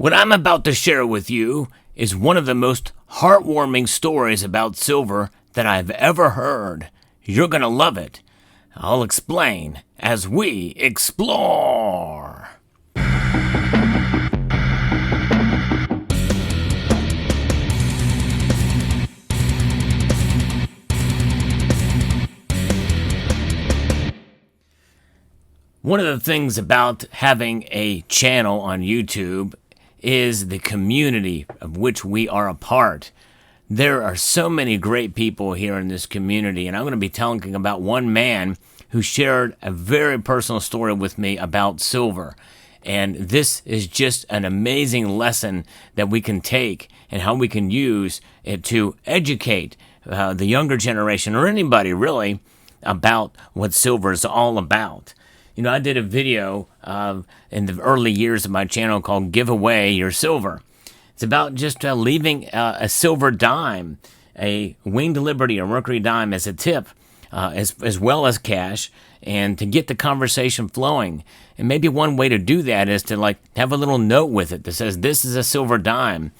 What I'm about to share with you is one of the most heartwarming stories about silver that I've ever heard. You're gonna love it. I'll explain as we explore. One of the things about having a channel on YouTube is the community of which we are a part. There are so many great people here in this community, and I'm going to be talking about one man who shared a very personal story with me about silver. And this is just an amazing lesson that we can take and how we can use it to educate the younger generation, or anybody really, about what silver is all about. You know, I did a video in the early years of my channel called Give Away Your Silver. It's about just leaving a silver dime, a Winged Liberty or Mercury dime as a tip, as well as cash, and to get the conversation flowing. And maybe one way to do that is to have a little note with it that says, this is a silver dime.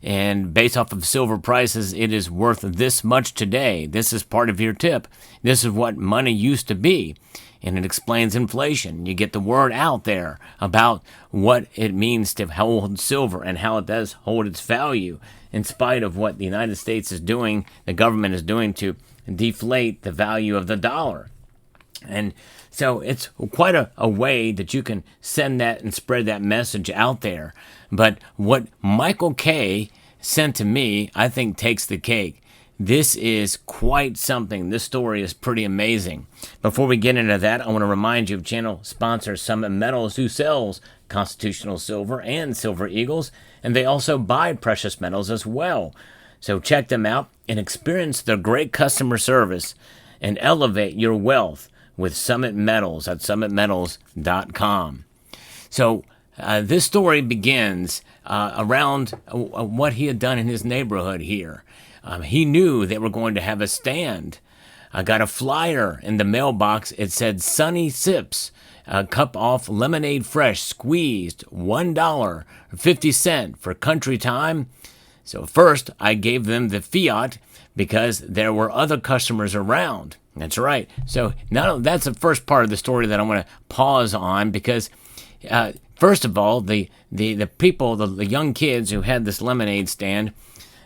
And based off of silver prices, it is worth this much today. This is part of your tip. This is what money used to be. And it explains inflation. You get the word out there about what it means to hold silver and how it does hold its value in spite of what the United States is doing, the government is doing to deflate the value of the dollar. And so it's quite a way that you can send that and spread that message out there. But what Michael K. sent to me, I think takes the cake. This is quite something. This story is pretty amazing. Before we get into that, I want to remind you of channel sponsor Summit Metals, who sells constitutional silver and silver eagles, and they also buy precious metals as well. So check them out and experience their great customer service and elevate your wealth with Summit Metals at summitmetals.com. So this story begins around what he had done in his neighborhood here. He knew they were going to have a stand. I got a flyer in the mailbox. It said Sunny Sips, cup off lemonade fresh, squeezed, $1.50 for country time. So first, I gave them the fiat because there were other customers around. That's right. So now that's the first part of the story that I want to pause on because, first of all, the people, the young kids who had this lemonade stand,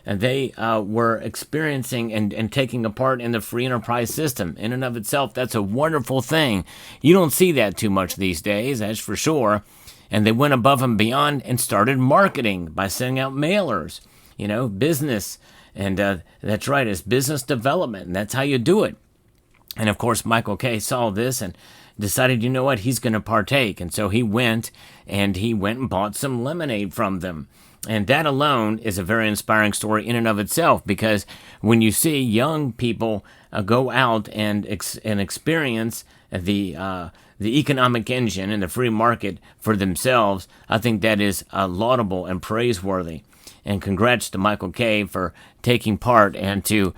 they were experiencing and taking a part in the free enterprise system. In and of itself, that's a wonderful thing. You don't see that too much these days, that's for sure. And they went above and beyond and started marketing by sending out mailers, business. And that's right, it's business development, and that's how you do it. And of course, Michael K. saw this and decided, you know what, he's going to partake. And so he went and bought some lemonade from them. And that alone is a very inspiring story in and of itself, because when you see young people go out and experience the economic engine and the free market for themselves, I think that is laudable and praiseworthy. And congrats to Michael K. for taking part and to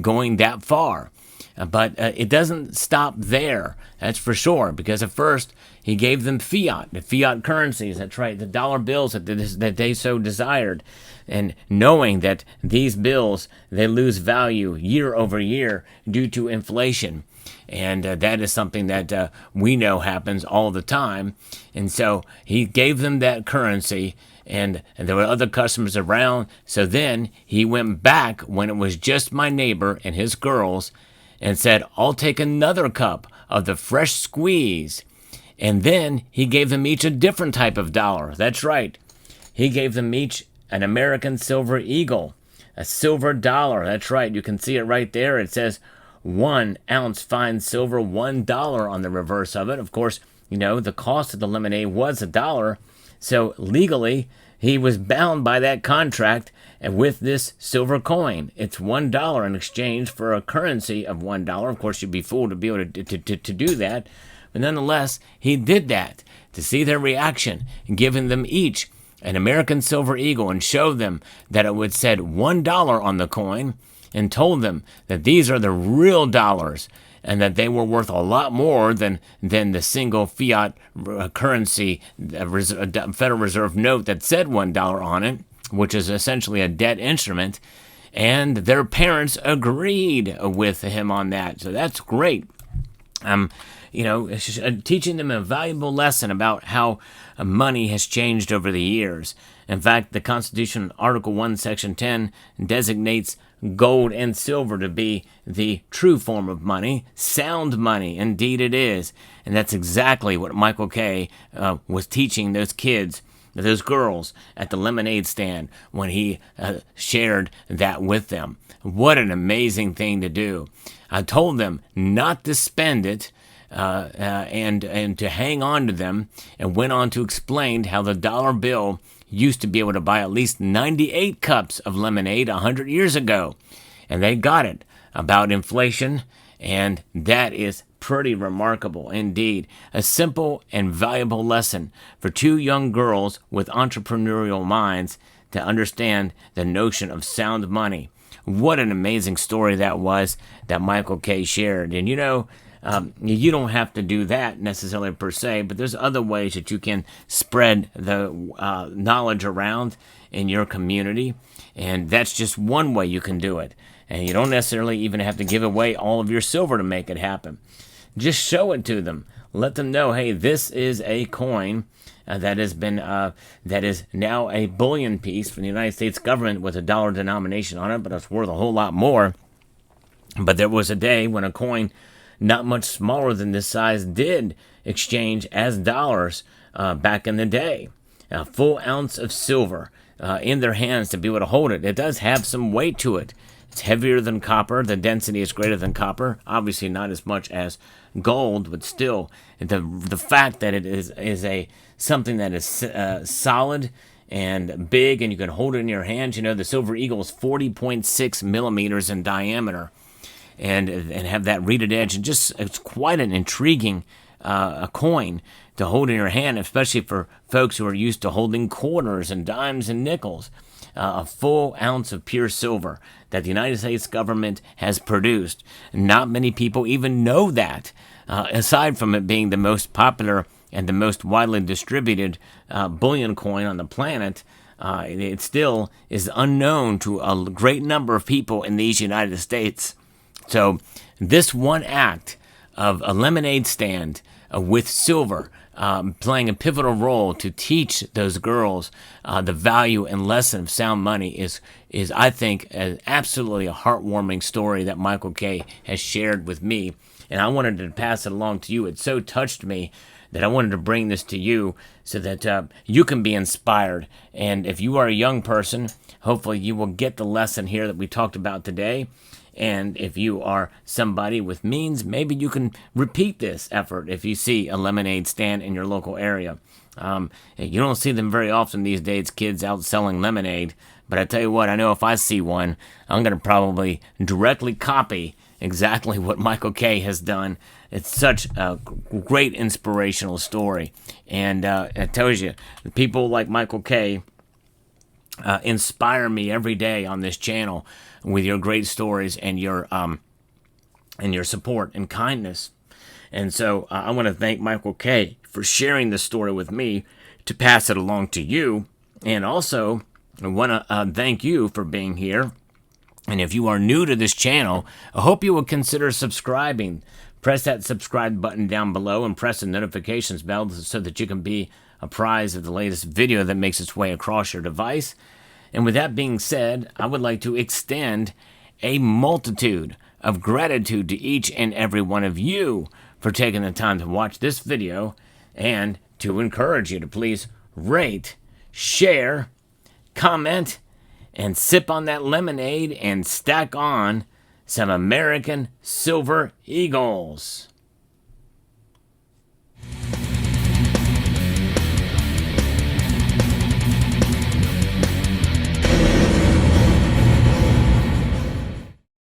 going that far. But it doesn't stop there, that's for sure, because at first he gave them fiat, the fiat currencies, that's right, the dollar bills that they so desired, and knowing that these bills, they lose value year over year due to inflation. And that is something that we know happens all the time. And so he gave them that currency, and there were other customers around. So then he went back when it was just my neighbor and his girls and said, I'll take another cup of the fresh squeeze. And then he gave them each a different type of dollar. That's right. He gave them each an American silver eagle, a silver dollar. That's right. You can see it right there. It says 1 ounce fine silver, $1 on the reverse of it. Of course, the cost of the lemonade was $1. So legally, he was bound by that contract with this silver coin. It's $1 in exchange for a currency of $1. Of course, you'd be fooled to be able to do that. But nonetheless, he did that to see their reaction, giving them each an American silver eagle and showed them that it would said $1 on the coin and told them that these are the real dollars and that they were worth a lot more than the single fiat currency Federal Reserve note that said $1 on it, which is essentially a debt instrument. And their parents agreed with him on that. So that's great. Teaching them a valuable lesson about how money has changed over the years. In fact, the Constitution, Article 1, Section 10, designates gold and silver to be the true form of money, sound money. Indeed it is. And that's exactly what Michael Kay was teaching those kids, those girls at the lemonade stand when he shared that with them. What an amazing thing to do. I told them not to spend it and to hang on to them, and went on to explain how the dollar bill used to be able to buy at least 98 cups of lemonade 100 years ago. And they got it about inflation, and that is pretty remarkable indeed. A simple and valuable lesson for two young girls with entrepreneurial minds to understand the notion of sound money. What an amazing story that was that Michael Kay shared. And you don't have to do that necessarily per se, but there's other ways that you can spread the knowledge around in your community, and that's just one way you can do it. And you don't necessarily even have to give away all of your silver to make it happen. Just show it to them. Let them know, hey, this is a coin that is now a bullion piece from the United States government with a dollar denomination on it, but it's worth a whole lot more. But there was a day when a coin not much smaller than this size did exchange as dollars back in the day. A full ounce of silver in their hands to be able to hold it. It does have some weight to it. It's heavier than copper. The density is greater than copper. Obviously not as much as gold, but still the fact that it is something that is solid and big, and you can hold it in your hands. The Silver Eagle is 40.6 millimeters in diameter, and have that reeded edge, and just it's quite an intriguing a coin to hold in your hand, especially for folks who are used to holding quarters and dimes and nickels. A full ounce of pure silver that the United States government has produced. Not many people even know that, aside from it being the most popular and the most widely distributed bullion coin on the planet. It still is unknown to a great number of people in these United States. So this one act of a lemonade stand with silver playing a pivotal role to teach those girls the value and lesson of sound money is I think, absolutely a heartwarming story that Michael Kay has shared with me. And I wanted to pass it along to you. It so touched me that I wanted to bring this to you so that you can be inspired. And if you are a young person, hopefully you will get the lesson here that we talked about today. And if you are somebody with means, maybe you can repeat this effort if you see a lemonade stand in your local area. You don't see them very often these days, kids out selling lemonade. But I tell you what, I know if I see one, I'm going to probably directly copy exactly what Michael Kay has done. It's such a great inspirational story. And it tells you, people like Michael Kay inspire me every day on this channel with your great stories and your support and kindness. And so I want to thank Michael Kay for sharing this story with me to pass it along to you. And also, I want to thank you for being here. And if you are new to this channel, I hope you will consider subscribing. Press that subscribe button down below and press the notifications bell so that you can be apprised of the latest video that makes its way across your device. And with that being said, I would like to extend a multitude of gratitude to each and every one of you for taking the time to watch this video, and to encourage you to please rate, share, comment, and sip on that lemonade and stack on some American Silver Eagles.